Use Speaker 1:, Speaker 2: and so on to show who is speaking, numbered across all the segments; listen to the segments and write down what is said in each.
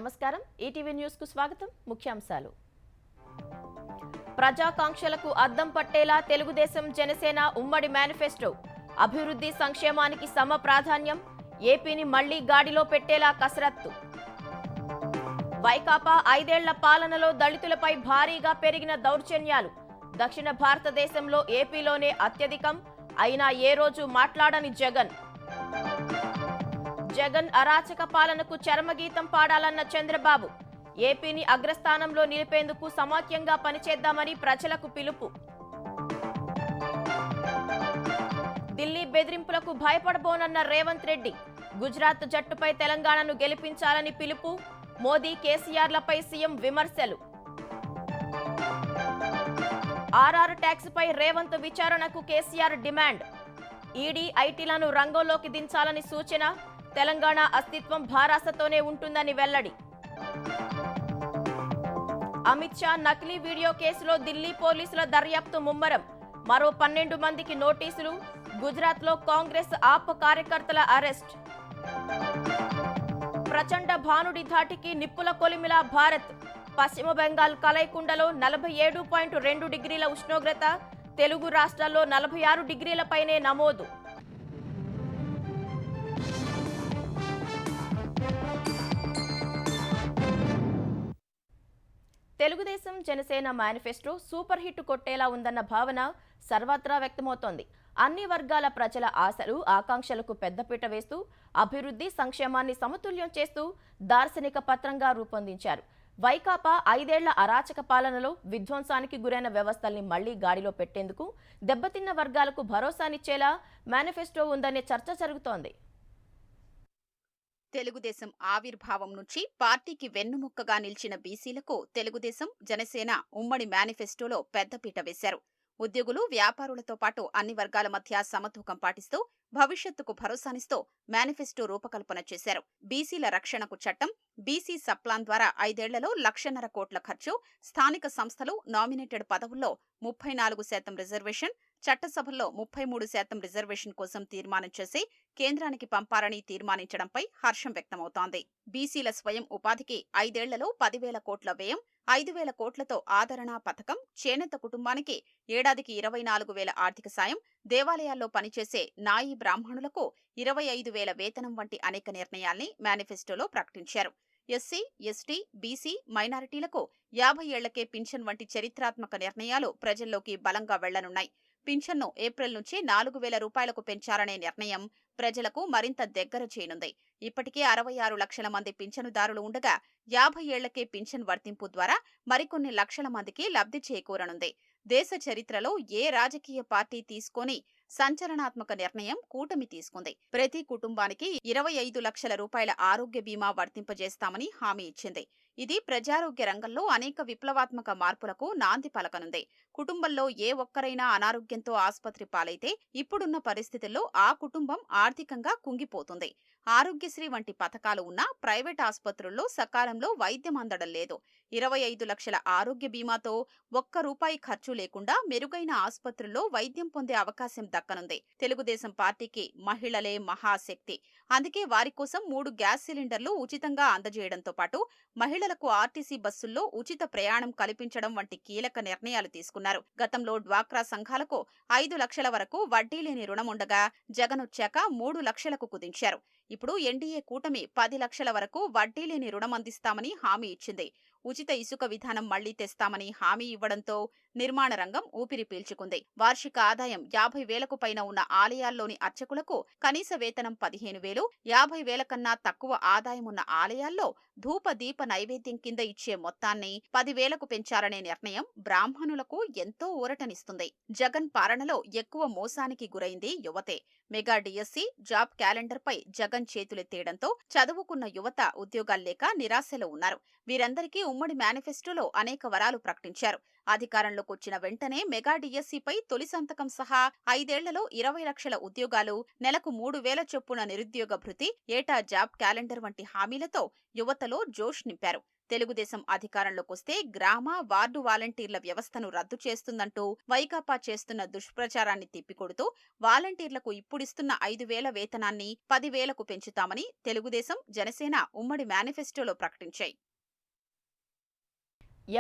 Speaker 1: నమస్కారం ETV news కు స్వాగతం ముఖ్యాంశాలు ప్రజాకాంక్షలకు అద్దం పట్టేలా తెలుగుదేశం జనసేన ఉమ్మడి మేనిఫెస్టో అభివృద్ధి సంక్షేమానికి సమ ప్రాధాన్యం ఏపీని మళ్లీ గాడిలో పెట్టేలా కసరత్తు వైకాపా 5 ఏళ్ల పాలనలో దళితులపై భారీగా పెరిగిన దౌర్జన్యాలు దక్షిణ భారతదేశంలో ఏపీలోనే అత్యధికం అయినా ఏ రోజు మాట్లాడని జగన్ అరాచక పాలనకు చరమగీతం పాడాలన్న చంద్రబాబు ఏపీని అగ్రస్థానంలో నిలిపేందుకు సమాఖ్యంగా పనిచేద్దామని ప్రజలకు పిలుపు ఢిల్లీ బెదిరింపులకు భయపడబోనన్న రేవంత్ రెడ్డి గుజరాత్ జట్టుపై తెలంగాణను గెలిపించాలని పిలుపు మోదీ కేసీఆర్లపై సీఎం విమర్శలు ఆర్ఆర్ ట్యాక్స్ పై రేవంత్ విచారణకు కేసీఆర్ డిమాండ్ ఈడీ ఐటీలను రంగంలోకి దించాలని సూచన తెలంగాణ అస్తిత్వం భారాసతోనే ఉంటుందని వెల్లడి అమిత్ షా నకిలీ వీడియో కేసులో ఢిల్లీ పోలీసుల దర్యాప్తు ముమ్మరం మరో 12 మందికి నోటీసులు గుజరాత్లో కాంగ్రెస్ ఆప్ కార్యకర్తల అరెస్ట్ ప్రచండ భానుడి ధాటికి నిప్పుల కొలిమిలా భారత్ పశ్చిమ బెంగాల్ కలైకుండలో 47.2 డిగ్రీల ఉష్ణోగ్రత తెలుగు రాష్ట్రాల్లో 46 డిగ్రీలపైనే నమోదు Telugu Desam Janasena manifesto super hit కొట్టేలా ఉందన్న భావన సర్వత్రా వ్యక్తమవుతోంది. అన్ని వర్గాల ప్రజల ఆశలు ఆకాంక్షలకు పెద్దపీట వేస్తూ అభివృద్ధి సంక్షేమాన్ని సమతుల్యం చేస్తూ దార్శనిక పత్రంగా రూపొందించారు. వైకాపా 5 ఏళ్ల అరాచక పాలనలో విధ్వంసానికి గురైన వ్యవస్థల్ని మళ్లీ గాడిలో పెట్టేందుకు దెబ్బతిన్న వర్గాలకు భరోసానిచ్చేలా మేనిఫెస్టో ఉందనే చర్చ జరుగుతోంది.
Speaker 2: తెలుగుదేశం ఆవిర్భావం నుంచి పార్టీకి వెన్నుముక్కగా నిలిచిన బీసీలకు తెలుగుదేశం జనసేన ఉమ్మడి మేనిఫెస్టోలో పెద్దపీట వేశారు. ఉద్యోగులు వ్యాపారులతో పాటు అన్ని వర్గాల మధ్య సమతూకం పాటిస్తూ భవిష్యత్తుకు భరోసానిస్తూ మేనిఫెస్టో రూపకల్పన చేశారు. బీసీల రక్షణకు చట్టం, బీసీ సప్లాన్ ద్వారా 5 ఏళ్లలో 1,50,000 కోట్ల ఖర్చు, స్థానిక సంస్థలు నామినేటెడ్ పదవుల్లో 34% రిజర్వేషన్, చట్టసభల్లో 33% రిజర్వేషన్ కోసం తీర్మానం చేసి కేంద్రానికి పంపాలని తీర్మానించడంపై హర్షం వ్యక్తమవుతోంది. బీసీల స్వయం ఉపాధికి 5 ఏళ్లలో 10,000 కోట్ల వ్యయం, 5,000 కోట్లతో ఆదరణ పథకం, చేనేత కుటుంబానికి ఏడాదికి 24,000 ఆర్థిక సాయం, దేవాలయాల్లో పనిచేసే నాయి బ్రాహ్మణులకు 25,000 వేతనం వంటి అనేక నిర్ణయాల్ని మేనిఫెస్టోలో ప్రకటించారు. ఎస్సీ, ఎస్టీ, బీసీ, మైనారిటీలకు 50 ఏళ్లకే పింఛన్ వంటి చరిత్రాత్మక నిర్ణయాలు ప్రజల్లోకి బలంగా వెళ్లనున్నాయి. పింఛన్ను ఏప్రిల్ నుంచి 4,000 రూపాయలకు పెంచాలనే నిర్ణయం ప్రజలకు మరింత దగ్గర చేయనుంది. ఇప్పటికే 66 లక్షల మంది పింఛనుదారులు ఉండగా 50 ఏళ్లకే పింఛన్ వర్తింపు ద్వారా మరికొన్ని లక్షల మందికి లబ్ధి చేకూరనుంది. దేశ చరిత్రలో ఏ రాజకీయ పార్టీ తీసుకోని సంచలనాత్మక నిర్ణయం కూటమి తీసుకుంది. ప్రతి కుటుంబానికి 25 లక్షల రూపాయల ఆరోగ్య బీమా వర్తింపజేస్తామని హామీ ఇచ్చింది. ఇది ప్రజారోగ్య రంగంలో అనేక విప్లవాత్మక మార్పులకు నాంది పలకనుంది. కుటుంబంలో ఏ ఒక్కరైనా అనారోగ్యంతో ఆసుపత్రి పాలైతే ఇప్పుడున్న పరిస్థితుల్లో ఆ కుటుంబం ఆర్థికంగా కుంగిపోతుంది. ఆరోగ్యశ్రీ వంటి పథకాలు ఉన్నా ప్రైవేట్ ఆసుపత్రుల్లో సకాలంలో వైద్యం అందడం లేదు. 25 లక్షల ఆరోగ్య బీమాతో ₹1 ఖర్చు లేకుండా మెరుగైన ఆసుపత్రుల్లో వైద్యం పొందే అవకాశం దక్కనుంది. తెలుగుదేశం పార్టీకి మహిళలే మహాశక్తి. అందుకే వారి కోసం 3 గ్యాస్ సిలిండర్లు ఉచితంగా అందజేయడంతో పాటు మహిళలకు ఆర్టీసీ బస్సుల్లో ఉచిత ప్రయాణం కల్పించడం వంటి కీలక నిర్ణయాలు తీసుకున్నారు. గతంలో డ్వాక్రా సంఘాలకు 5 లక్షల వరకు వడ్డీ లేని రుణముండగా జగనొచ్చాక 3 లక్షలకు కుదించారు. ఇప్పుడు ఎన్డీఏ కూటమి 10 లక్షల వరకు వడ్డీ లేని రుణం అందిస్తామని హామీ ఇచ్చింది. ఉచిత ఇసుక విధానం మళ్లీ తెస్తామని హామీ ఇవ్వడంతో నిర్మాణ రంగం ఊపిరి పీల్చుకుంది. వార్షిక ఆదాయం 50,000కు పైన ఉన్న ఆలయాల్లోని అర్చకులకు కనీస వేతనం 15,000, 50,000 కన్నా తక్కువ ఆదాయం ఉన్న ఆలయాల్లో ధూప దీప నైవేద్యం కింద ఇచ్చే మొత్తాన్ని 10,000కు పెంచాలనే నిర్ణయం బ్రాహ్మణులకు ఎంతో ఊరటనిస్తుంది. జగన్ పాలనలో ఎక్కువ మోసానికి గురైంది యువతే. మెగా డిఎస్సీ, జాబ్ క్యాలెండర్ పై జగన్ చేతులెత్తేయడంతో చదువుకున్న యువత ఉద్యోగాలు లేక నిరాశలో ఉన్నారు. వీరందరికీ ఉమ్మడి మేనిఫెస్టోలో అనేక వరాలు ప్రకటించారు. అధికారంలోకి వచ్చిన వెంటనే మెగా డిఎస్సీపై తొలి సంతకం సహా 5 ఏళ్లలో 20 లక్షల ఉద్యోగాలు, నెలకు 3,000 చొప్పున నిరుద్యోగ భృతి, ఏటా జాబ్ క్యాలెండర్ వంటి హామీలతో యువతలో జోష్ నింపారు. తెలుగుదేశం అధికారంలోకొస్తే గ్రామ వార్డు వాలంటీర్ల వ్యవస్థను రద్దు చేస్తుందంటూ వైకాపా చేస్తున్న దుష్ప్రచారాన్ని తిప్పికొడుతూ వాలంటీర్లకు ఇప్పుడిస్తున్న 5,000 వేతనాన్ని 10,000కు పెంచుతామని తెలుగుదేశం, జనసేన ఉమ్మడి మేనిఫెస్టోలో ప్రకటించాయి.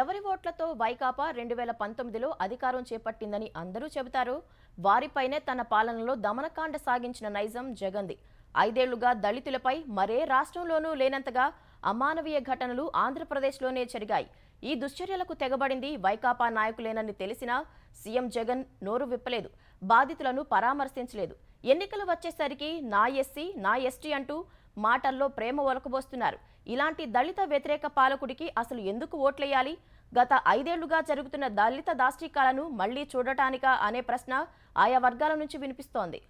Speaker 1: ఎవరి ఓట్లతో వైకాపా 2019లో అధికారం చేపట్టిందని అందరూ చెబుతారు. వారిపైనే తన పాలనలో దమనకాండ సాగించిన నైజం జగన్ది. 5 ఏళ్లుగా దళితులపై మరే రాష్ట్రంలోనూ లేనంతగా అమానవీయ ఘటనలు ఆంధ్రప్రదేశ్లోనే జరిగాయి. ఈ దుశ్చర్యలకు తెగబడింది వైకాపా నాయకులేనని తెలిసినా సీఎం జగన్ నోరు విప్పలేదు, బాధితులను పరామర్శించలేదు. ఎన్నికలు వచ్చేసరికి నా ఎస్సీ, నా ఎస్టీ అంటూ మాటల్లో ప్రేమ ఒలకబోస్తున్నారు. ఇలాంటి దళిత వ్యతిరేక పాలకుడికి అసలు ఎందుకు ఓట్లేయాలి? గత 5 ఏళ్లుగా జరుగుతున్న దళిత దాష్టీకాలను మళ్లీ చూడటానికా అనే ప్రశ్న ఆయా వర్గాల నుంచి వినిపిస్తోంది.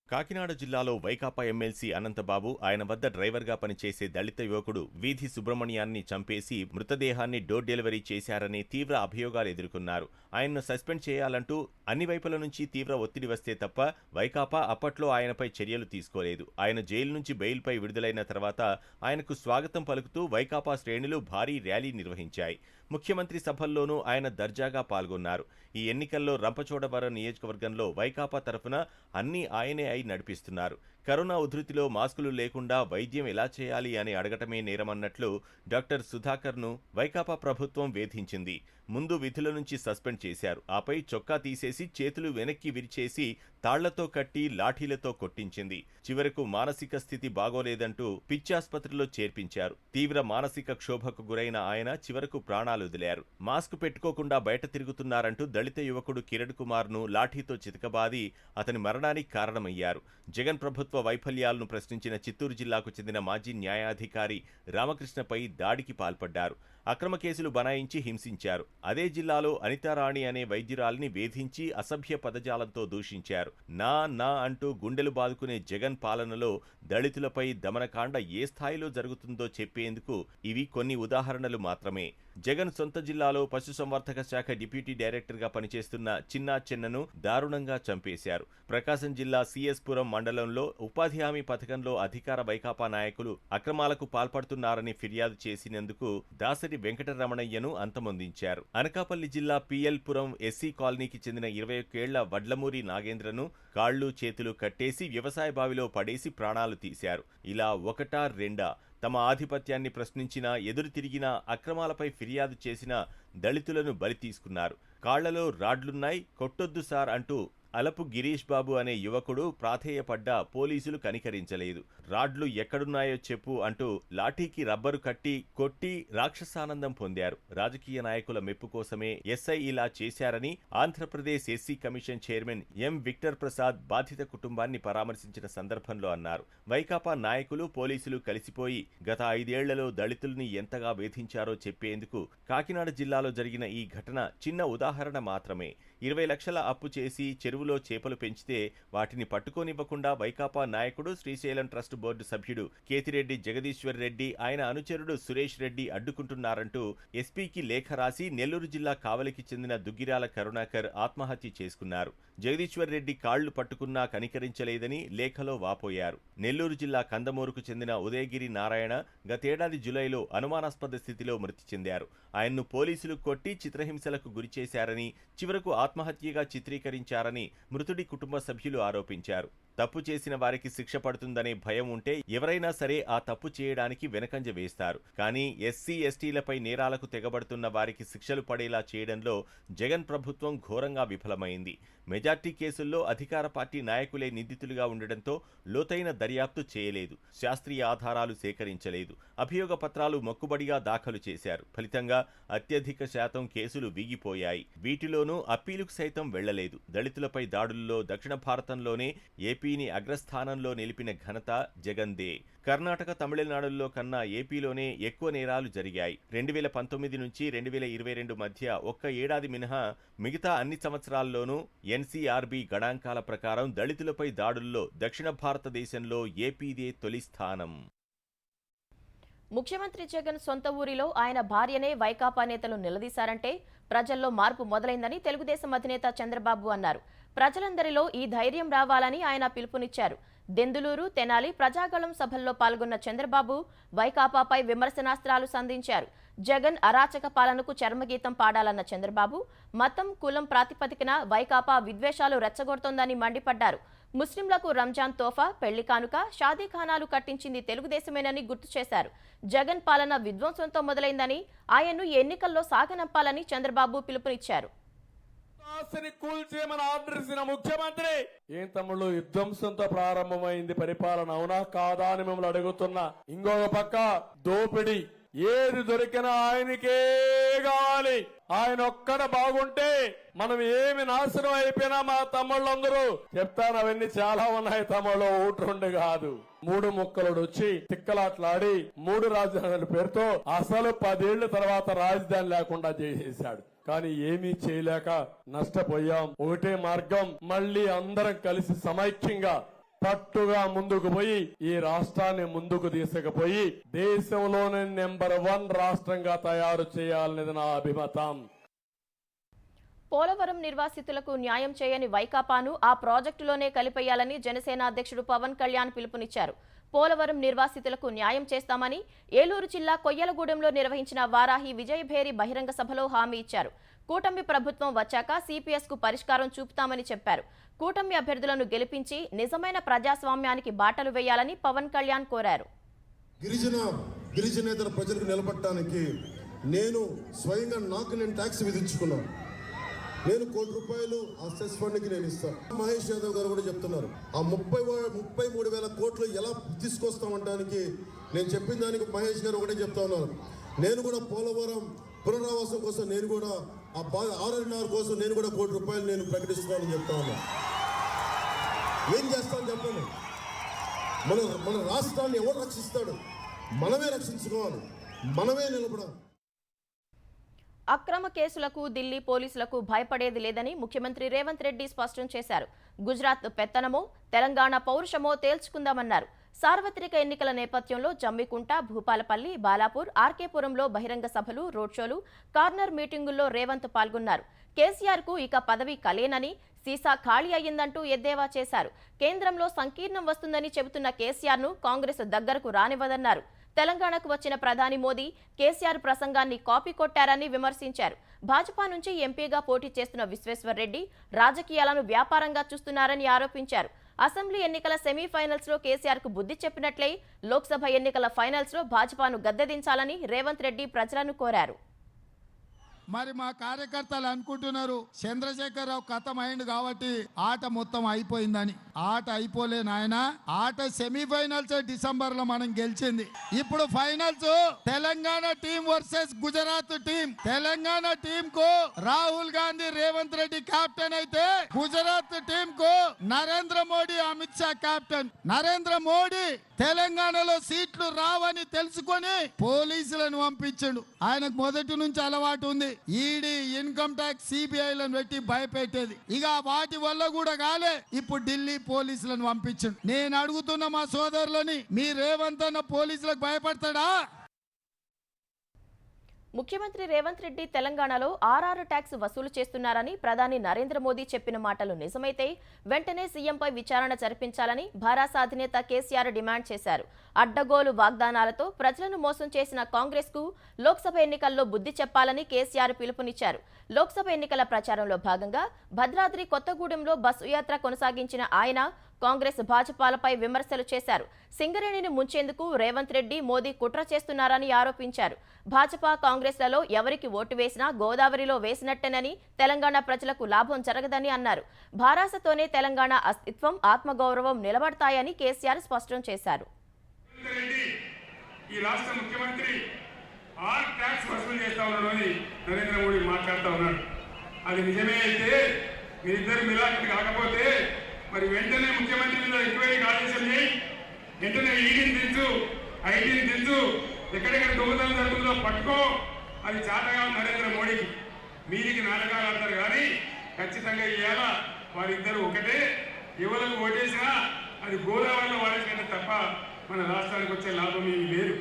Speaker 3: కాకినాడ జిల్లాలో వైకాపా ఎమ్మెల్సీ అనంతబాబు, ఆయన వద్ద డ్రైవర్గా పనిచేసే దళిత యువకుడు వీధి సుబ్రహ్మణ్యాన్ని చంపేసి మృతదేహాన్ని డోర్ డెలివరీ చేశారనే తీవ్ర అభియోగాలు ఎదుర్కొన్నారు. ఆయన్ను సస్పెండ్ చేయాలంటూ అన్ని వైపుల నుంచి తీవ్ర ఒత్తిడి వస్తే తప్ప వైకాపా అప్పట్లో ఆయనపై చర్యలు తీసుకోలేదు. ఆయన జైలు నుంచి బెయిల్పై విడుదలైన తర్వాత ఆయనకు స్వాగతం పలుకుతూ వైకాపా శ్రేణులు భారీ ర్యాలీ నిర్వహించాయి. ముఖ్యమంత్రి సభల్లోనూ ఆయన దర్జాగా పాల్గొన్నారు. ఈ ఎన్నికల్లో రంపచోడవరం నియోజకవర్గంలో వైకాపా తరఫున అన్నీ ఆయనే అయి నడిపిస్తున్నారు. కరోనా ఉధృతిలో మాస్కులు లేకుండా వైద్యం ఎలా చేయాలి అని అడగటమే నేరమన్నట్లు డాక్టర్ సుధాకర్ను వైకాపా ప్రభుత్వం వేధించింది. ముందు విధుల నుంచి సస్పెండ్ చేశారు. ఆపై చొక్కా తీసేసి చేతులు వెనక్కి విరిచేసి తాళ్లతో కట్టి లాఠీలతో కొట్టించింది. చివరకు మానసిక స్థితి బాగోలేదంటూ పిచ్చాసుపత్రిలో చేర్పించారు. తీవ్ర మానసిక క్షోభకు గురైన ఆయన చివరకు ప్రాణాలు వదిలారు. మాస్క్ పెట్టుకోకుండా బయట తిరుగుతున్నారంటూ దళిత యువకుడు కిరణ్ కుమార్ను లాఠీతో చితకబాది అతని మరణానికి కారణమయ్యారు. జగన్ ప్రభుత్వ వైఫల్యాలను ప్రశ్నించిన చిత్తూరు జిల్లాకు చెందిన మాజీ న్యాయాధికారి రామకృష్ణపై దాడికి పాల్పడ్డారు. అక్రమ కేసులు బనాయించి హింసించారు. అదే జిల్లాలో అనితారాణి అనే వైద్యురాలిని వేధించి అసభ్య పదజాలంతో దూషించారు. నా అంటూ గుండెలు బాదుకునే జగన్ పాలనలో దళితులపై దమనకాండ ఏ స్థాయిలో జరుగుతుందో చెప్పేందుకు ఇవి కొన్ని ఉదాహరణలు మాత్రమే. జగన్ సొంత జిల్లాలో పశుసంవర్ధక శాఖ డిప్యూటీ డైరెక్టర్గా పనిచేస్తున్న చిన్నా చెన్నను దారుణంగా చంపేశారు. ప్రకాశం జిల్లా సిఎస్పురం మండలంలో ఉపాధి హామీ పథకంలో అధికార వైకాపా నాయకులు అక్రమాలకు పాల్పడుతున్నారని ఫిర్యాదు చేసినందుకు దాసరి వెంకటరమణయ్యను అంతమొందించారు. అనకాపల్లి జిల్లా పిఎల్పురం ఎస్సీ కాలనీకి చెందిన 21 ఏళ్ల వడ్లమూరి నాగేంద్రను కాళ్లు చేతులు కట్టేసి వ్యవసాయ బావిలో పడేసి ప్రాణాలు తీశారు. ఇలా ఒకటా రెండా తమ ఆధిపత్యాన్ని ప్రశ్నించినా, ఎదురు తిరిగినా, అక్రమాలపై ఫిర్యాదు చేసినా దళితులను బలి తీసుకున్నారు. కాళ్లలో రాడ్లున్నాయి, కొట్టొద్దు సార్ అంటూ అలపు గిరీష్ బాబు అనే యువకుడు ప్రాధేయపడ్డా పోలీసులు కనికరించలేదు. రాడ్లు ఎక్కడున్నాయో చెప్పు అంటూ లాఠీకి రబ్బరు కట్టి కొట్టి రాక్షసానందం పొందారు. రాజకీయ నాయకుల మెప్పు కోసమే ఎస్ఐ ఇలా చేశారని Andhra Pradesh SC commission chairman M Victor Prasad బాధిత కుటుంబాన్ని పరామర్శించిన సందర్భంలో అన్నారు. వైకాపా నాయకులు, పోలీసులు కలిసిపోయి గత 5 ఏళ్లలో దళితుల్ని ఎంతగా వేధించారో చెప్పేందుకు కాకినాడ జిల్లాలో జరిగిన ఈ ఘటన చిన్న ఉదాహరణ మాత్రమే. 20 లక్షల అప్పు చేసి చెరువులో చేపలు పెంచితే వాటిని పట్టుకోనివ్వకుండా వైకాపా నాయకుడు, శ్రీశైలం ట్రస్ట్ బోర్డు సభ్యుడు కేతిరెడ్డి జగదీశ్వర్ రెడ్డి, ఆయన అనుచరుడు సురేష్ రెడ్డి అడ్డుకుంటున్నారంటూ ఎస్పీకి లేఖ రాసి నెల్లూరు జిల్లా కావలికి చెందిన దుగ్గిరాల కరుణాకర్ ఆత్మహత్య చేసుకున్నారు. జగదీశ్వర్ రెడ్డి కాళ్లు పట్టుకున్నా కనికరించలేదని లేఖలో వాపోయారు. నెల్లూరు జిల్లా కందమూరుకు చెందిన ఉదయగిరి నారాయణ గతేడాది జులైలో అనుమానాస్పద స్థితిలో మృతి చెందారు. ఆయన్ను పోలీసులు కొట్టి చిత్రహింసలకు గురిచేశారని, చివరకు ఆత్మహత్యగా చిత్రీకరించారని మృతుడి కుటుంబ సభ్యులు ఆరోపించారు. తప్పు చేసిన వారికి శిక్ష పడుతుందనే భయం ఉంటే ఎవరైనా సరే ఆ తప్పు చేయడానికి వెనకంజ వేస్తారు. కానీ ఎస్సీ ఎస్టీలపై నేరాలకు తెగబడుతున్న వారికి శిక్షలు పడేలా చేయడంలో జగన్ ప్రభుత్వం ఘోరంగా విఫలమైంది. మెజార్టీ కేసుల్లో అధికార పార్టీ నాయకులే నిందితులుగా ఉండడంతో లోతైన దర్యాప్తు చేయలేదు, శాస్త్రీయ ఆధారాలు సేకరించలేదు, అభియోగ పత్రాలు మొక్కుబడిగా దాఖలు చేశారు. ఫలితంగా అత్యధిక శాతం కేసులు వీగిపోయాయి. వీటిలోనూ అప్పీలుకు సైతం వెళ్లలేదు. దళితులపై దాడుల్లో దక్షిణ భారతంలోనే ఏపీని అగ్రస్థానంలో నిలిపిన ఘనత జగన్దే. కర్ణాటక, తమిళనాడుల్లో కన్నా ఏపీలోనే ఎక్కువ నేరాలు జరిగాయి. 2019 నుంచి 2022 మధ్య ఒక్క ఏడాది మినహా మిగతా అన్ని సంవత్సరాల్లోనూ ఎన్సీఆర్బీ గణాంకాల ప్రకారం దళితులపై దాడుల్లో దక్షిణ భారతదేశంలో ఏపీదే తొలి స్థానం.
Speaker 1: ముఖ్యమంత్రి జగన్ సొంత ఊరిలో ఆయన భార్యనే వైకాపా నేతలు నిలదీశారంటే ప్రజల్లో మార్పు మొదలైందని తెలుగుదేశం అధినేత చంద్రబాబు అన్నారు. ప్రజలందరిలో ఈ ధైర్యం రావాలని ఆయన పిలుపునిచ్చారు. దెందులూరు, తెనాలి ప్రజాగళం సభల్లో పాల్గొన్న చంద్రబాబు వైకాపాపై విమర్శనాస్త్రాలు సంధించారు. జగన్ అరాచక పాలనకు చర్మగీతం పాడాలన్న చంద్రబాబు మతం, కులం ప్రాతిపదికన వైకాపా విద్వేషాలు రెచ్చగొడుతోందని మండిపడ్డారు. ముస్లింలకు రంజాన్ తోఫా, పెళ్లి కానుక, షాదీఖానాలు కట్టించింది తెలుగుదేశమేనని గుర్తు చేశారు. జగన్ పాలన విధ్వంసంతో మొదలైందని, ఆయన్ను ఎన్నికల్లో సాగనంపాలని చంద్రబాబు పిలుపునిచ్చారు.
Speaker 4: కూల్చేయమని ఆర్డర్ ఇచ్చిన ముఖ్యమంత్రి ఏం తమ్ముళ్ళు విధ్వంసంతో ప్రారంభమైంది పరిపాలన అవునా కాదా అని మిమ్మల్ని అడుగుతున్నా. ఇంకొక పక్క దోపిడి, ఏది దొరికినా ఆయనకే కావాలి. ఆయన ఒక్కడ బాగుంటే మనం ఏమి నాశనం అయిపోయినా మా తమ్ముళ్ళందరూ చెప్తాను. అవన్నీ చాలా ఉన్నాయి తమ్ముళ్ళు, ఒకటి రెండు కాదు. 3 ముక్కలు వచ్చి తిక్కలాట్లాడి 3 రాజధానుల పేరుతో అసలు 10 ఏళ్ల తర్వాత రాజధాని లేకుండా చేసేశాడు. కానీ ఏమీ చేయలేక నష్టపోయాం. ఒకటే మార్గం, మళ్ళీ అందరం కలిసి సమైక్యంగా పట్టుగా ముందుకు పోయి ఈ రాష్ట్రాన్ని ముందుకు తీసుకుపోయి దేశంలోనే నెంబర్ 1 రాష్ట్రంగా తయారు చేయాలనేది నా అభిమతం.
Speaker 1: పోలవరం నిర్వాసితులకు న్యాయం చేయని వైకాపాను ఆ ప్రాజెక్టులోనే కలిపేయాలని జనసేన అధ్యక్షుడు పవన్ కళ్యాణ్ పిలుపునిచ్చారు. పోలవరం నిర్వాసితులకు న్యాయం చేస్తామని ఏలూరు జిల్లా కొయ్యలగూడెంలో నిర్వహించిన వారాహి విజయభేరి బహిరంగ సభలో హామీ ఇచ్చారు. కూటమి ప్రభుత్వం వచ్చాక సిపిఎస్ కు పరిష్కారం చూపుతామని చెప్పారు. కూటమి అభ్యర్థులను గెలిపించి నిజమైన ప్రజాస్వామ్యానికి బాటలు వేయాలని పవన్ కళ్యాణ్ కోరారు.
Speaker 5: గిరిజనేతర ప్రజలకు నిలబడటానికి నేను స్వయంగా నేను ట్యాక్స్ విధించుకున్నాను. నేను ₹1 కోటి ఆ సెస్ ఫండ్కి నేను ఇస్తాను. మహేష్ యాదవ్ గారు కూడా చెప్తున్నారు ఆ 33,000 కోట్లు ఎలా తీసుకొస్తామంటానికి నేను చెప్పిన దానికి మహేష్ గారు ఒకటే చెప్తా ఉన్నారు. నేను కూడా పోలవరం పునరావాసం కోసం నేను కూడా ఆ ఆర్ఎన్ఆర్ కోసం నేను కూడా ₹1 కోటి నేను ప్రకటిస్తున్నానని చెప్తా ఉన్నా. ఏం చేస్తాను చెప్పండి. మన రాష్ట్రాన్ని ఎవరు రక్షిస్తాడు? మనమే రక్షించుకోవాలి, మనమే నిలబడాలి.
Speaker 1: అక్రమ కేసులకు ఢిల్లీ పోలీసులకు భయపడేది లేదని ముఖ్యమంత్రి రేవంత్ రెడ్డి స్పష్టం చేశారు. గుజరాత్ పెత్తనమో, తెలంగాణ పౌరుషమో తేల్చుకుందామన్నారు. సార్వత్రిక ఎన్నికల నేపథ్యంలో జమ్మికుంట, భూపాలపల్లి, బాలాపూర్, ఆర్కేపురంలో బహిరంగ సభలు, రోడ్ షోలు, కార్నర్ మీటింగుల్లో రేవంత్ పాల్గొన్నారు. కేసీఆర్ కు ఇక పదవి కలేనని, సీసా ఖాళీ అయ్యిందంటూ ఎద్దేవా చేశారు. కేంద్రంలో సంకీర్ణం వస్తుందని చెబుతున్న కేసీఆర్ ను కాంగ్రెస్ దగ్గరకు రానివ్వదన్నారు. తెలంగాణకు వచ్చిన ప్రధాని మోదీ కేసీఆర్ ప్రసంగాన్ని కాపీ కొట్టారని విమర్శించారు. భాజపా నుంచి ఎంపీగా పోటీ చేస్తున్న విశ్వేశ్వర్ రెడ్డి రాజకీయాలను వ్యాపారంగా చూస్తున్నారని ఆరోపించారు. అసెంబ్లీ ఎన్నికల సెమీఫైనల్స్ లో కేసీఆర్ కు బుద్ధి చెప్పినట్లే లోక్సభ ఎన్నికల ఫైనల్స్ లో భాజపాను గద్దెదించాలని రేవంత్ రెడ్డి ప్రజలను కోరారు.
Speaker 6: మరి మా కార్యకర్తలు అనుకుంటున్నారు చంద్రశేఖరరావు ఖతం అయింది కాబట్టి ఆట మొత్తం అయిపోయిందని. ఆట అయిపోలే నాయన. ఆట సెమీఫైనల్స్ డిసెంబర్ లో మనం గెలిచింది. ఇప్పుడు finals Telangana team versus Gujarat team. Telangana team కు రాహుల్ గాంధీ, రేవంత్ రెడ్డి కెప్టెన్ అయితే గుజరాత్ టీం కు నరేంద్ర మోడీ, అమిత్ షా కెప్టెన్. నరేంద్ర మోడీ తెలంగాణలో సీట్లు రావని తెలుసుకొని పోలీసులను పంపించాడు. ఆయనకు మొదటి నుంచి అలవాటు ఉంది ఈడీ, ఇన్కమ్ ట్యాక్స్, సిబిఐలను పెట్టి భయపెట్టేది. ఇక వాటి వల్ల కూడా కాలే, ఇప్పుడు ఢిల్లీ పోలీసులను పంపించాడు. నేను అడుగుతున్న మా సోదరులని, మీ రేవంత్ అన్న పోలీసులకు భయపడతాడా?
Speaker 1: ముఖ్యమంత్రి రేవంత్ రెడ్డి తెలంగాణలో ఆర్ఆర్ ట్యాక్స్ వసూలు చేస్తున్నారని ప్రధాని నరేంద్ర మోదీ చెప్పిన మాటలు నిజమైతే వెంటనే సీఎంపై విచారణ జరిపించాలని భారాస అధినేత కేసీఆర్ డిమాండ్ చేశారు. అడ్డగోలు వాగ్దానాలతో ప్రజలను మోసం చేసిన కాంగ్రెస్ కు లోక్సభ ఎన్నికల్లో బుద్ధి చెప్పాలని కేసీఆర్ పిలుపునిచ్చారు. లోక్సభ ఎన్నికల ప్రచారంలో భాగంగా భద్రాద్రి కొత్తగూడెంలో బస్సు యాత్ర కొనసాగించిన ఆయన కాంగ్రెస్, భాజపాలపై విమర్శలు చేశారు. సింగరేణిని ముంచేందుకు రేవంత్ రెడ్డి, మోదీ కుట్ర చేస్తున్నారని ఆరోపించారు. భాజపా, కాంగ్రెస్లలో ఎవరికి ఓటు వేసినా గోదావరిలో వేసినట్టేనని, తెలంగాణ ప్రజలకు లాభం జరగదని అన్నారు. భారాసతోనే తెలంగాణ అస్తిత్వం, ఆత్మగౌరవం నిలబడతాయని కేసీఆర్ స్పష్టం చేశారు.
Speaker 7: ఈ రాష్ట్ర ముఖ్యమంత్రి ఆర్ ట్యాక్స్ వసూలు చేస్తా ఉన్నాడు అని నరేంద్ర మోడీ మాట్లాడుతూ ఉన్నాడు. అది నిజమే అయితే మీరిద్దరు మిలాఖత్ కాకపోతే మరి వెంటనే ముఖ్యమంత్రి మీద ఎంక్వైరీ ఆదేశం చేయి, వెంటనే ఈడీని దించు, ఐటీని దించు, ఎక్కడెక్కడ దొంగతనం జరుగుతుందో పట్టుకో. అది చాటగా నరేంద్ర మోడీకి. మీరికి నాటకాలు ఆడతారు కానీ ఖచ్చితంగా ఇవాళ వారిద్దరు ఒకటే. ఎవరికి ఓటేసినా అది గోదావరిలో వాడేసినట్టు తప్ప మన రాష్ట్రానికి వచ్చే లాభం ఏమీ లేదు.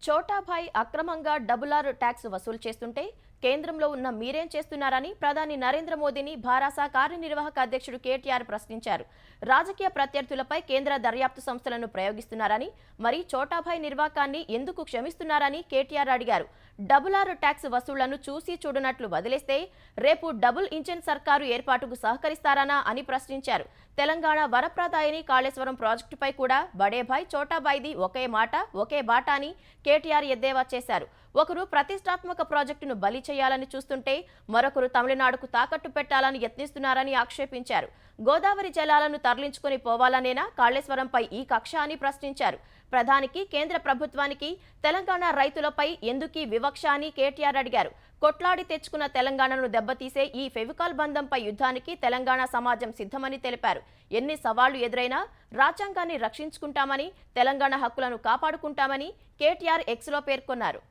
Speaker 1: చోటాభాయ్ అక్రమంగా డబుల్ ఆర్ ట్యాక్స్ వసూలు చేస్తుంటే కేంద్రంలో ఉన్న మీరేం చేస్తున్నారని ప్రధాని నరేంద్ర మోదీని భారాస కార్యనిర్వాహక అధ్యక్షుడు కేటీఆర్ ప్రశ్నించారు. రాజకీయ ప్రత్యర్థులపై కేంద్ర దర్యాప్తు సంస్థలను ప్రయోగిస్తున్నారని, మరి చోటాభాయ్ నిర్వాకాన్ని ఎందుకు క్షమిస్తున్నారని కేటీఆర్ అడిగారు. డబుల్ ట్యాక్స్ వసూళ్లను చూసి చూడనట్లు వదిలేస్తే రేపు డబుల్ ఇంజిన్ సర్కారు ఏర్పాటుకు సహకరిస్తారనా అని ప్రశ్నించారు. తెలంగాణ వరప్రదాయని కాళేశ్వరం ప్రాజెక్టుపై కూడా బడేభాయ్ చోటాభాయ్ది ఒకే మాట ఒకే బాట అని కేటీఆర్ ఎద్దేవా చేశారు. ఒకరు ప్రతిష్టాత్మక ప్రాజెక్టును బలి చేయాలని చూస్తుంటే మరొకరు తమిళనాడుకు తాకట్టు పెట్టాలని యత్నిస్తున్నారని ఆక్షేపించారు. గోదావరి జలాలను తరలించుకుని పోవాలనేనా కాళేశ్వరంపై ఈ కక్ష అని ప్రశ్నించారు. ప్రధానికి కేంద్ర ప్రభుత్వానికి తెలంగాణ రైతులపై ఎందుకీ వివక్ష అని కేటీఆర్ అడిగారు. కొట్లాడి తెచ్చుకున్న తెలంగాణను దెబ్బతీసే ఈ ఫెవికాల్ బంధంపై యుద్ధానికి తెలంగాణ సమాజం సిద్ధమని తెలిపారు. ఎన్ని సవాళ్లు ఎదురైనా రాజ్యాంగాన్ని రక్షించుకుంటామని, తెలంగాణ హక్కులను కాపాడుకుంటామని కేటీఆర్ ఎక్స్లో పేర్కొన్నారు.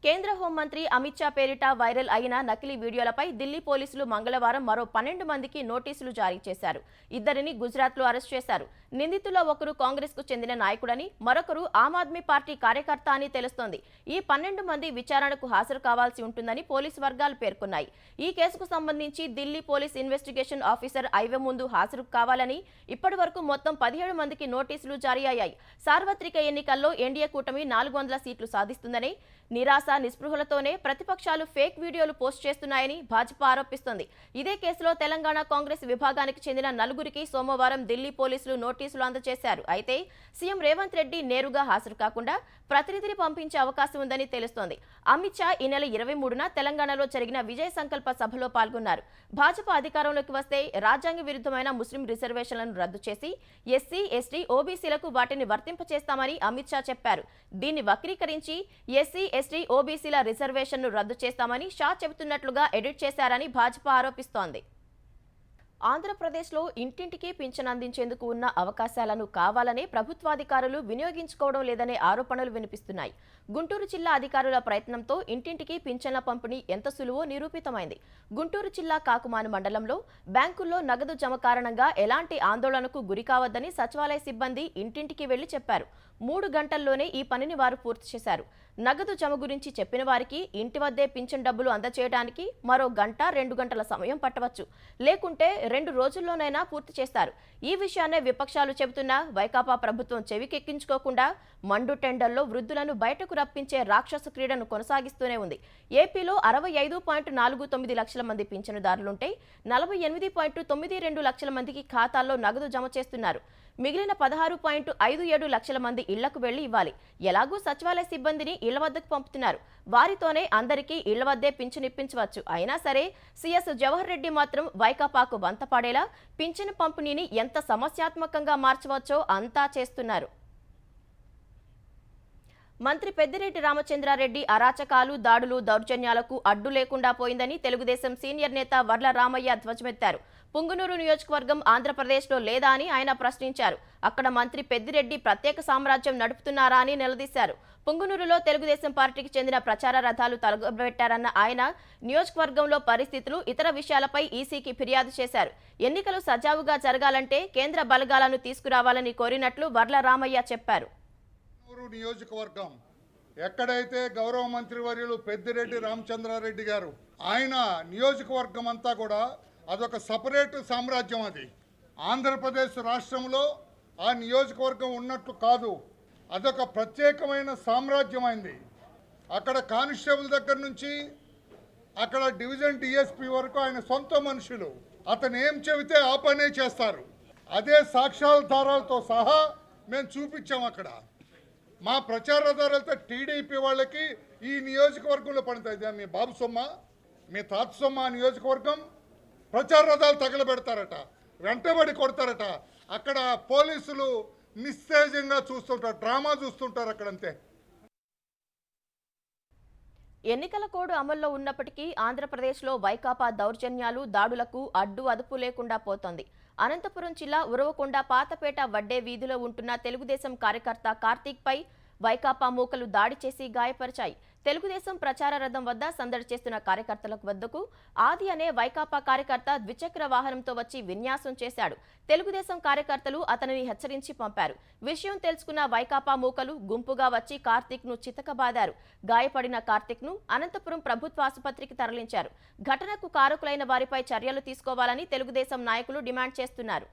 Speaker 1: కేంద్ర హోంమంత్రి అమిత్ షా పేరిట వైరల్ అయిన నకిలీ వీడియోలపై ఢిల్లీ పోలీసులు మంగళవారం మరో 12 మందికి నోటీసులు జారీ చేశారు. ఇద్దరిని గుజరాత్లో అరెస్ట్ చేశారు. నిందితుల్లో ఒకరు కాంగ్రెస్కు చెందిన నాయకుడని, మరొకరు ఆమ్ ఆద్మీ పార్టీ కార్యకర్త అని తెలుస్తోంది. ఈ 12 మంది విచారణకు హాజరు కావాల్సి ఉంటుందని పోలీసు వర్గాలు పేర్కొన్నాయి. ఈ కేసుకు సంబంధించి Delhi police investigation officer IV ముందు హాజరు కావాలని ఇప్పటి వరకు మొత్తం 17 మందికి నోటీసులు జారీ అయ్యాయి. సార్వత్రిక ఎన్నికల్లో ఎన్డీఏ కూటమి 400 సీట్లు సాధిస్తుందని, నిరాశ నిస్పృహలతోనే ప్రతిపక్షాలు ఫేక్ వీడియోలు పోస్ట్ చేస్తున్నాయని భాజపా ఆరోపిస్తోంది. ఇదే కేసులో తెలంగాణ కాంగ్రెస్ విభాగానికి చెందిన 4గురికి సోమవారం ఢిల్లీ పోలీసులు నోటీసులు అందజేశారు. అయితే సీఎం రేవంత్ రెడ్డి నేరుగా హాజరు కాకుండా ప్రతినిధిని పంపించే అవకాశం ఉందని తెలుస్తోంది. అమిత్ షా ఈ నెల 23న తెలంగాణలో జరిగిన విజయ సంకల్ప సభలో పాల్గొన్నారు. భాజపా అధికారంలోకి వస్తే రాజ్యాంగ విరుద్ధమైన ముస్లిం రిజర్వేషన్లను రద్దు చేసి ఎస్సీ, ఎస్టీ, ఓబీసీలకు వాటిని వర్తింపచేస్తామని అమిత్ షా చెప్పారు. దీన్ని వక్రీకరించి ఎస్సీ, ఎస్టీ, ఓబీసీల రిజర్వేషన్ను రద్దు చేస్తామని షా చెబుతున్నట్లుగా ఎడిట్ చేశారని భాజపా ఆరోపిస్తోంది. ఆంధ్రప్రదేశ్లో ఇంటింటికి పింఛన్ అందించేందుకు ఉన్న అవకాశాలను కావాలనే ప్రభుత్వాధికారులు వినియోగించుకోవడం లేదనే ఆరోపణలు వినిపిస్తున్నాయి. గుంటూరు జిల్లా అధికారుల ప్రయత్నంతో ఇంటింటికి పింఛన్ల పంపిణీ ఎంత సులువో నిరూపితమైంది. గుంటూరు జిల్లా కాకుమాను మండలంలో బ్యాంకుల్లో నగదు జమ కారణంగా ఎలాంటి ఆందోళనకు గురికావద్దని సచివాలయ సిబ్బంది ఇంటింటికి వెళ్లి చెప్పారు. 3 గంటల్లోనే ఈ పనిని వారు పూర్తి చేశారు. నగదు జమ గురించి చెప్పిన వారికి ఇంటి వద్దే పింఛన్ డబ్బులు అందజేయడానికి మరో 1-2 గంటల సమయం పట్టవచ్చు. లేకుంటే 2 రోజుల్లోనైనా పూర్తి చేస్తారు. ఈ విషయాన్నే విపక్షాలు చెబుతున్నా వైకాపా ప్రభుత్వం చెవికెక్కించుకోకుండా మండు టెండర్లో వృద్ధులను బయటకు రప్పించే రాక్షస క్రీడను కొనసాగిస్తూనే ఉంది. ఏపీలో 65.49 లక్షల మంది పింఛనుదారులుంటే 48.92 లక్షల మందికి ఖాతాల్లో నగదు జమ చేస్తున్నారు. మిగిలిన 16.57 లక్షల మంది ఇళ్లకు వెళ్లి ఇవ్వాలి. ఎలాగూ సచివాలయ సిబ్బందిని ఇళ్ల వద్దకు పంపుతున్నారు. వారితోనే అందరికీ ఇళ్ల వద్దే పింఛను ఇప్పించవచ్చు. అయినా సరే సీఎస్ జవహర్ రెడ్డి మాత్రం వైకాపాకు వంతపాడేలా పింఛను పంపిణీని ఎంత సమస్యాత్మకంగా మార్చవచ్చో అంతా చేస్తున్నారు. మంత్రి పెద్దిరెడ్డి రామచంద్రారెడ్డి అరాచకాలు, దాడులు, దౌర్జన్యాలకు అడ్డు లేకుండా పోయిందని తెలుగుదేశం సీనియర్ నేత వర్ల రామయ్య ధ్వజమెత్తారు. పుంగనూరు నియోజకవర్గం ఆంధ్రప్రదేశ్లో లేదా అని ఆయన ప్రశ్నించారు. అక్కడ మంత్రి పెద్దిరెడ్డి ప్రత్యేక సామ్రాజ్యం నడుపుతున్నారా అని నిలదీశారు. పుంగనూరులో తెలుగుదేశం పార్టీకి చెందిన ప్రచార రథాలు తలగబెట్టారన్న ఆయన నియోజకవర్గంలో పరిస్థితులు, ఇతర విషయాలపై ఈసీకి ఫిర్యాదు చేశారు. ఎన్నికలు సజావుగా జరగాలంటే కేంద్ర బలగాలను తీసుకురావాలని కోరినట్లు వర్ల రామయ్య చెప్పారు.
Speaker 8: నియోజకవర్గం ఎక్కడైతే గౌరవ మంత్రి వర్యులు పెద్దిరెడ్డి రామచంద్రారెడ్డి గారు ఆయన నియోజకవర్గం అంతా కూడా అదొక సపరేట్ సామ్రాజ్యం. అది ఆంధ్రప్రదేశ్ రాష్ట్రంలో ఆ నియోజకవర్గం ఉన్నట్లు కాదు, అదొక ప్రత్యేకమైన సామ్రాజ్యం అయింది. అక్కడ కానిస్టేబుల్ దగ్గర నుంచి అక్కడ డివిజన్ డిఎస్పీ వరకు ఆయన సొంత మనుషులు. అతను ఏం చెబితే ఆ పనే చేస్తారు. అదే సాక్ష్యాధారాలతో సహా మేము చూపించాం. అక్కడ మా ప్రచార రథాలతో టీడీపీ వాళ్ళకి ఈ నియోజకవర్గంలో పడుతుంది. మీ బాబు సొమ్మ, మీ తాత సొమ్మ నియోజకవర్గం ప్రచార రథాలు తగలబెడతారట, వెంటబడి కొడతారట. అక్కడ పోలీసులు నిస్తేజంగా చూస్తుంటారు, డ్రామా చూస్తుంటారు అక్కడంతే.
Speaker 1: ఎన్నికల కోడ్ అమల్లో ఉన్నప్పటికీ ఆంధ్రప్రదేశ్లో వైకాపా దౌర్జన్యాలు, దాడులకు అడ్డు అదుపు లేకుండా పోతోంది. అనంతపురం జిల్లా ఉరవకొండ పాతపేట వడ్డే వీధిలో ఉంటున్న తెలుగుదేశం కార్యకర్త కార్తీక్ పై వైకాపా మూకలు దాడి చేసి గాయపరిచాయి. తెలుగుదేశం ప్రచార రథం వద్ద సందడి చేస్తున్న కార్యకర్తలకు వద్దకు ఆది అనే వైకాపా కార్యకర్త ద్విచక్ర వాహనంతో వచ్చి విన్యాసం చేశాడు. తెలుగుదేశం కార్యకర్తలు అతనిని హెచ్చరించి పంపారు. విషయం తెలుసుకున్న వైకాపా మూకలు గుంపుగా వచ్చి కార్తీక్ ను చితకబాదారు. గాయపడిన కార్తీక్ ను అనంతపురం ప్రభుత్వ ఆసుపత్రికి తరలించారు. ఘటనకు కారకులైన వారిపై చర్యలు తీసుకోవాలని తెలుగుదేశం నాయకులు డిమాండ్ చేస్తున్నారు.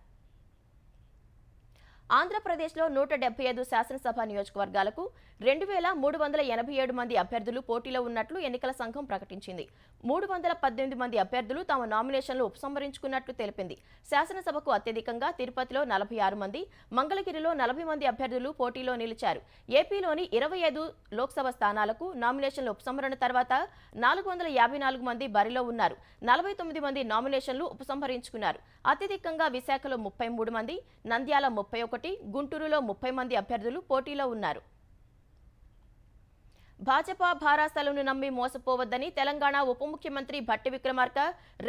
Speaker 1: ఆంధ్రప్రదేశ్లో 175 శాసనసభ నియోజకవర్గాలకు 2387 మంది అభ్యర్థులు పోటీలో ఉన్నట్లు ఎన్నికల సంఘం ప్రకటించింది. 318 మంది అభ్యర్థులు తమ నామినేషన్లు ఉపసంహరించుకున్నట్లు తెలిపింది. శాసనసభకు అత్యధికంగా తిరుపతిలో 46 మంది, మంగళగిరిలో 40 మంది అభ్యర్థులు పోటీలో నిలిచారు. ఏపీలోని 25 లోక్సభ స్థానాలకు నామినేషన్ల ఉపసంహరణ తర్వాత 454 మంది బరిలో ఉన్నారు. 49 మంది నామినేషన్లు ఉపసంహరించుకున్నారు. అత్యధికంగా విశాఖలో 33 మంది, నంద్యాల 31, గుంటూరులో 30 మంది అభ్యర్థులు పోటీలో ఉన్నారు. భాజపా భారాసలను నమ్మి మోసపోవద్దని తెలంగాణ ఉప ముఖ్యమంత్రి భట్టి విక్రమార్క,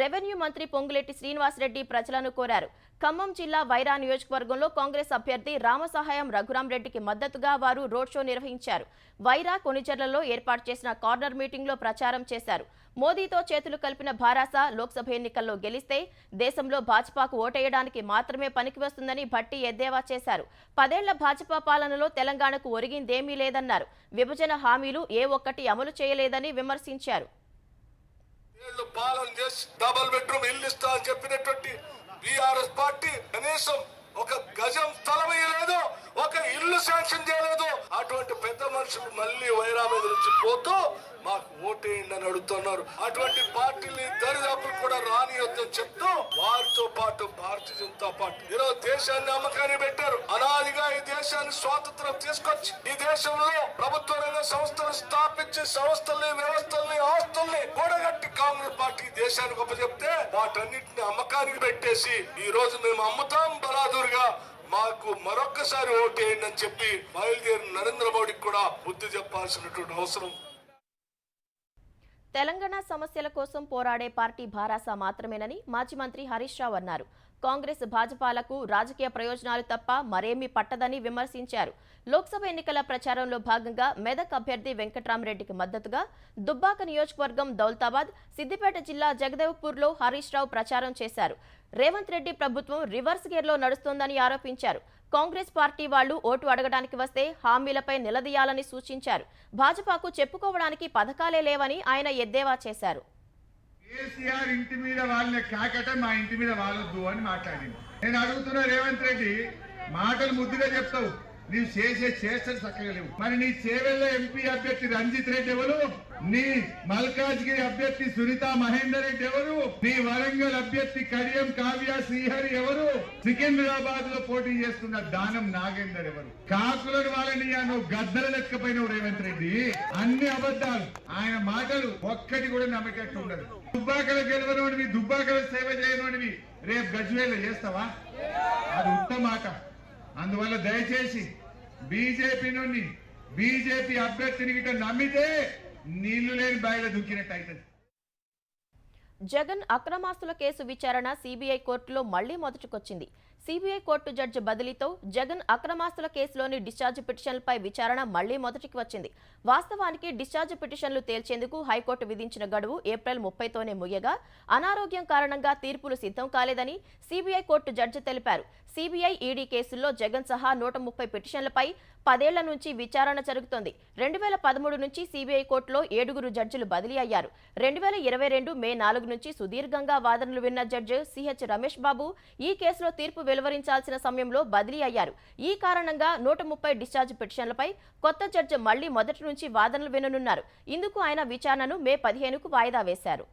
Speaker 1: రెవెన్యూ మంత్రి పొంగులేటి శ్రీనివాసరెడ్డి ప్రజలను కోరారు. ఖమ్మం జిల్లా వైరా నియోజకవర్గంలో కాంగ్రెస్ అభ్యర్థి రామసహాయం రఘురాంరెడ్డికి మద్దతుగా వారు రోడ్ షో నిర్వహించారు. వైరా కొనిచెర్లలో ఏర్పాటు చేసిన కార్నర్ మీటింగ్లో ప్రచారం చేశారు. మోదీతో చేతులు కలిపిన భారాస లోక్సభ ఎన్నికల్లో గెలిస్తే దేశంలో భాజపాకు ఓటేయడానికి మాత్రమే పనికి వస్తుందని భట్టి ఎద్దేవా చేశారు. 10 ఏళ్ల భాజపా పాలనలో తెలంగాణకు ఒరిగిందేమీ లేదన్నారు. విభజన హామీలు ఏ ఒక్కటి అమలు చేయలేదని విమర్శించారు.
Speaker 9: డబుల్ బెడ్రూమ్ ఇల్లు ఇస్తా అని చెప్పినటువంటి బీఆర్ఎస్ పార్టీ కనీసం ఒక గజం స్థలం ఇవ్వలేదు, ఒక ఇల్లు శాంక్షన్ చేయలేదు. అటువంటి పెద్ద మనుషులు మళ్ళీ వైరా మీద నుంచి పోతూ మాకు ఓటేయండి అని అడుగుతున్నారు. అటువంటి పార్టీని దరిదాపులు కూడా రానియొద్దని చెప్తూ వారితో పాటు భారతీయ జనతా పార్టీ ఈరోజు దేశాన్ని అమ్మకాన్ని పెట్టారు. అనాదిగా ఈ దేశాన్ని స్వాతంత్రం తీసుకొచ్చి ఈ దేశంలో ప్రభుత్వ రంగ సంస్థలు స్థాపించి సంస్థల్ని, వ్యవస్థల్ని, ఆస్తుల్ని కూడగట్టి కాంగ్రెస్ పార్టీ దేశానికి అప్పచెప్తే వాటన్నిటిని అమ్మకానికి పెట్టేసి ఈ రోజు మేము అమ్ముతాం బలాదూరుగా, మాకు మరొక్కసారి ఓటేయండి అని చెప్పి బయలుదేరిన నరేంద్ర మోడీకి కూడా బుద్ధి చెప్పాల్సినటువంటి అవసరం.
Speaker 1: తెలంగాణ సమస్యల కోసం పోరాడే పార్టీ భారాస మాత్రమేనని మాజీ మంత్రి హరీష్ రావు అన్నారు. కాంగ్రెస్ భాజపాలకు రాజకీయ ప్రయోజనాలు తప్ప మరేమీ పట్టదని విమర్శించారు. లోక్సభ ఎన్నికల ప్రచారంలో భాగంగా మెదక్ అభ్యర్థి వెంకట్రామరెడ్డికి మద్దతుగా దుబ్బాక నియోజకవర్గం దౌలతాబాద్, సిద్దిపేట జిల్లా జగదేవ్పూర్లో హరీష్ రావు ప్రచారం చేశారు. రేవంత్ రెడ్డి ప్రభుత్వం రివర్స్ గేర్లో నడుస్తోందని ఆరోపించారు. కాంగ్రెస్ పార్టీ వాళ్లు ఓటు అడగడానికి వస్తే హామీలపై నిలదీయాలని సూచించారు. భాజపాకు చెప్పుకోవడానికి పథకాలే లేవని ఆయన ఎద్దేవా చేశారు.
Speaker 10: కేసీఆర్ ఇంటి మీద వాళ్ళే కాకట మా ఇంటి మీద వాళ్ళొద్దు అని మాట్లాడింది. నేను అడుగుతున్నా రేవంత్ రెడ్డి, మాటలు ముద్దుగా చెప్తావు, నీవు చేసే చేష్టలు చక్కగా లేవు. మరి నీ చేవెళ్ళ ఎంపీ అభ్యర్థి రంజిత్ రెడ్డి ఎవరు? నీ మల్కాజ్గిరి అభ్యర్థి సునీత మహేందర్ రెడ్డి ఎవరు? నీ వరంగల్ అభ్యర్థి కడియం కావ్య శ్రీహరి ఎవరు? సికింద్రాబాద్ లో పోటీ చేస్తున్న దానం నాగేందర్ ఎవరు? కాకులను వాళ్ళని నువ్వు గద్దల లెక్కపోయినావు రేవంత్ రెడ్డి. అన్ని అబద్ధాలు. ఆయన మాటలు ఒక్కటి కూడా నమ్మకట్టు ఉండదు. దుబ్బాకలు గెలవనివి, దుబ్బాకలు సేవ చేయనివి రేపు గజ్వేల్లో చేస్తావా? అది ఉత్తమ మాట. అందువల్ల దయచేసి బీజేపీ నుండి బీజేపీ అభ్యర్థిని గిట్ట నమ్మితే నీళ్లు లేని బాయిలో దుక్కినట్టు అవుతుంది.
Speaker 1: జగన్ అక్రమాస్తుల కేసు విచారణ సిబిఐ కోర్టులో మళ్లీ మొదటికొచ్చింది. సిబిఐ కోర్టు జడ్జి బదిలీతో జగన్ అక్రమాస్తుల కేసులోని డిశ్చార్జ్ పిటిషన్లపై విచారణ మళ్లీ మొదటికి వచ్చింది. వాస్తవానికి డిశ్చార్జ్ పిటిషన్లు తేల్చేందుకు హైకోర్టు విధించిన గడువు ఏప్రిల్ 30తోనే ముగియగా అనారోగ్యం కారణంగా తీర్పులు సిద్ధం కాలేదని సిబిఐ కోర్టు జడ్జి తెలిపారు. సిబిఐ, ఈడీ కేసుల్లో జగన్ సహా 130 పిటిషన్లపై 10 ఏళ్ల నుంచి విచారణ జరుగుతోంది. 2013 నుంచి సిబిఐ కోర్టులో 7 జడ్జిలు బదిలీ అయ్యారు. 2022 మే 4 నుంచి సుదీర్ఘంగా వాదనలు విన్న జడ్జి సిహెచ్ రమేష్ బాబు ఈ కేసులో తీర్పు వెలువరించాల్సిన సమయంలో బదిలీ అయ్యారు. ఈ కారణంగా 130 డిశ్చార్జ్ పిటిషన్లపై కొత్త జడ్జి మళ్లీ మొదటి నుంచి వాదనలు విననున్నారు. ఇందుకు ఆయన విచారణను మే 15కు వాయిదా వేశారు.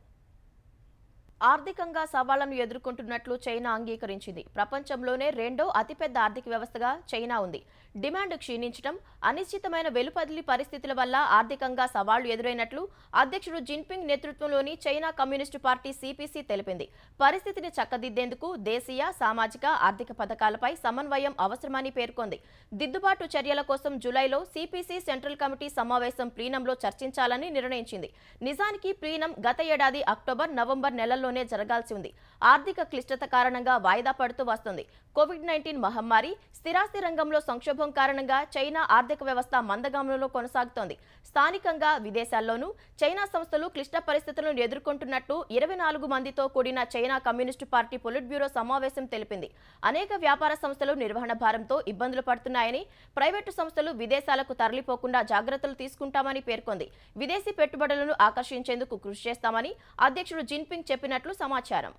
Speaker 1: ఆర్థికంగా సవాళ్లను ఎదుర్కొంటున్నట్లు చైనా అంగీకరించింది. ప్రపంచంలోనే రెండో అతిపెద్ద ఆర్థిక వ్యవస్థగా చైనా ఉంది. డిమాండ్ క్షీణించడం, అనిశ్చితమైన వెలుపదిలి పరిస్థితుల వల్ల ఆర్థికంగా సవాళ్లు ఎదురైనట్లు అధ్యక్షుడు జిన్పింగ్ నేతృత్వంలోని చైనా కమ్యూనిస్టు పార్టీ సిపిసి తెలిపింది. పరిస్థితిని చక్కదిద్దేందుకు దేశీయ, సామాజిక, ఆర్థిక పథకాలపై సమన్వయం అవసరమని పేర్కొంది. దిద్దుబాటు చర్యల కోసం జూలైలో సిపిసి సెంట్రల్ కమిటీ సమావేశం ప్లీనంలో చర్చించాలని నిర్ణయించింది. నిజానికి ప్లీనం గత ఏడాది అక్టోబర్, నవంబర్ నెలల్లో సమయంలోనే జరగాల్సి ఉంది. ఆర్థిక క్లిష్టత కారణంగా వాయిదా పడుతూ వస్తుంది. కోవిడ్-19 మహమ్మారి, స్థిరాస్తి రంగంలో సంక్షోభం కారణంగా చైనా ఆర్థిక వ్యవస్థ మందగమనంలో కొనసాగుతోంది. స్థానికంగా, విదేశాల్లోనూ చైనా సంస్థలు క్లిష్ట పరిస్థితులను ఎదుర్కొంటున్నట్టు 24 మందితో కూడిన China communist party polit bureau సమావేశం తెలిపింది. అనేక వ్యాపార సంస్థలు నిర్వహణ భారంతో ఇబ్బందులు పడుతున్నాయని, ప్రైవేటు సంస్థలు విదేశాలకు తరలిపోకుండా జాగ్రత్తలు తీసుకుంటామని పేర్కొంది. విదేశీ పెట్టుబడులను ఆకర్షించేందుకు కృషి చేస్తామని అధ్యక్షుడు జిన్పింగ్ చెప్పినట్లు సమాచారం.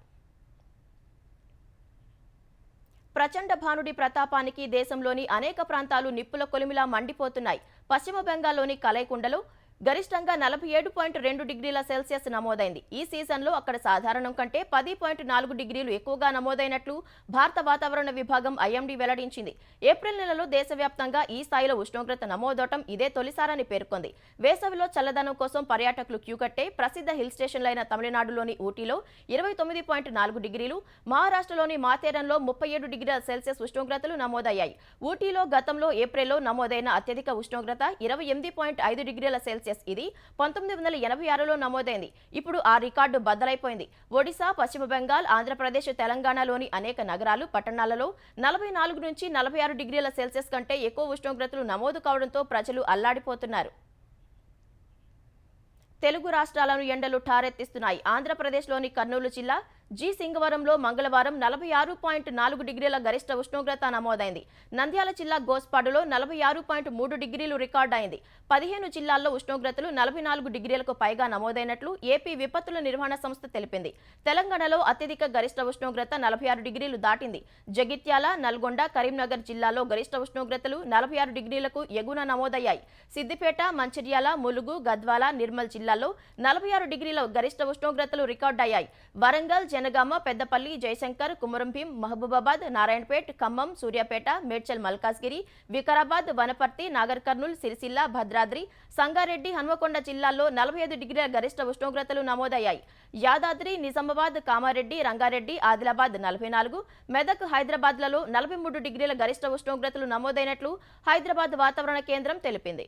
Speaker 1: ప్రచండ భానుడి ప్రతాపానికి దేశంలోని అనేక ప్రాంతాలు నిప్పుల కొలిమిలా మండిపోతున్నాయి. పశ్చిమ బెంగాల్లోని కలైకుండలో గరిష్టంగా 47.2 డిగ్రీల సెల్సియస్ నమోదైంది. ఈ సీజన్లో అక్కడ సాధారణం కంటే 10.4 డిగ్రీలు ఎక్కువగా నమోదైనట్లు భారత వాతావరణ విభాగం ఐఎండీ వెల్లడించింది. ఏప్రిల్ నెలలో దేశవ్యాప్తంగా ఈ స్థాయిలో ఉష్ణోగ్రత నమోదవటం ఇదే తొలిసారని పేర్కొంది. వేసవిలో చల్లదనం కోసం పర్యాటకులు క్యూ కట్టే ప్రసిద్ధ హిల్ స్టేషన్లైన తమిళనాడులోని ఊటీలో 29.4 డిగ్రీలు, మహారాష్ట్రలోని మాథేరన్లో 37 డిగ్రీల సెల్సియస్ ఉష్ణోగ్రతలు నమోదయ్యాయి. ఊటీలో గతంలో ఏప్రిల్లో నమోదైన అత్యధిక ఉష్ణోగ్రత 28.5 డిగ్రీల సెల్సియస్. ఇది 1986లో నమోదైంది. ఇప్పుడు ఆ రికార్డు బద్దలైపోయింది. ఒడిశా, పశ్చిమ బెంగాల్, ఆంధ్రప్రదేశ్, తెలంగాణలోని అనేక నగరాలు, పట్టణాలలో 44 నుంచి 46 డిగ్రీల సెల్సియస్ కంటే ఎక్కువ ఉష్ణోగ్రతలు నమోదు కావడంతో ప్రజలు అల్లాడిపోతున్నారు. తెలుగు రాష్ట్రాలను ఎండలు ఠారెత్తిస్తున్నాయి. ఆంధ్రప్రదేశ్లోని కర్నూలు జిల్లా జి సింగవరంలో మంగళవారం 46.4 డిగ్రీల గరిష్ట ఉష్ణోగ్రత నమోదైంది. నంద్యాల జిల్లా గోస్పాడులో 46.3 డిగ్రీలు రికార్డైంది. 15 జిల్లాల్లో ఉష్ణోగ్రతలు 44 డిగ్రీలకు పైగా నమోదైనట్లు ఏపీ విపత్తుల నిర్వహణ సంస్థ తెలిపింది. తెలంగాణలో అత్యధిక గరిష్ట ఉష్ణోగ్రత 46 డిగ్రీలు దాటింది. జగిత్యాల, నల్గొండ, కరీంనగర్ జిల్లాలో గరిష్ట ఉష్ణోగ్రతలు 46 డిగ్రీలకు ఎగువన నమోదయ్యాయి. సిద్దిపేట, మంచిర్యాల, ములుగు, గద్వాల, నిర్మల్ జిల్లాల్లో 46 డిగ్రీల గరిష్ట ఉష్ణోగ్రతలు రికార్డయ్యాయి. వరంగల్, జనగామ, పెద్దపల్లి, జయశంకర్, కుమరంభీం, మహబూబాబాద్, నారాయణపేట్, ఖమ్మం, సూర్యాపేట, మేడ్చల్ మల్కాజ్గిరి, వికారాబాద్, వనపర్తి, నాగర్ కర్నూల్, సిరిసిల్ల, భద్రాద్రి, సంగారెడ్డి, హన్మకొండ జిల్లాల్లో 45 డిగ్రీల గరిష్ట ఉష్ణోగ్రతలు నమోదయ్యాయి. యాదాద్రి, నిజామాబాద్, కామారెడ్డి, రంగారెడ్డి, ఆదిలాబాద్ 44, మెదక్, హైదరాబాద్లలో 43 డిగ్రీల గరిష్ట ఉష్ణోగ్రతలు నమోదైనట్లు హైదరాబాద్ వాతావరణ కేంద్రం తెలిపింది.